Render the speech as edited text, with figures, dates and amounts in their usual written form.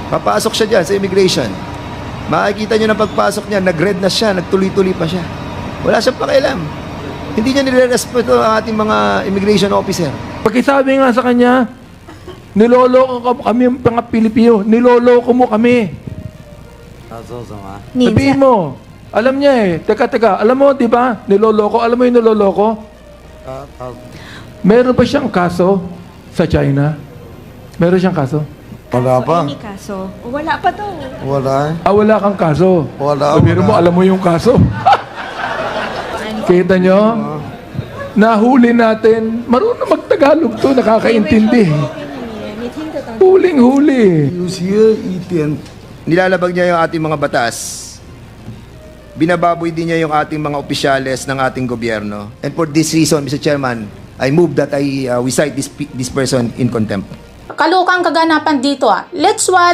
Papasok siya dyan sa immigration. Makikita nyo na pagpasok niya, nag-red na siya, nagtuloy-tuloy pa siya. Wala siyang pakialam. Hindi niya nire-respeto ang ating mga immigration officer. Pakisabi nga sa kanya, niloloko kami mga Pilipino, niloloko mo kami. Sabihin mo, alam niya eh, teka, alam mo, di ba, niloloko, alam mo yung niloloko? Meron ba siyang kaso sa China? Meron siyang kaso? Wala pa. Any kaso? Wala pa daw. Wala. Wala kang kaso. Wala, Sabihin mo, wala. alam mo yung kaso. Kita nyo? Nahuli natin. Marunong magtagalog to, nakakaintindi. Huling-huli. Nilalabag niya yung ating mga batas. Binababoy din niya yung ating mga opisyales ng ating gobyerno. And for this reason, Mr. Chairman, I move that we cite this person in contempt. Kalokang kaganapan dito ah. Let's watch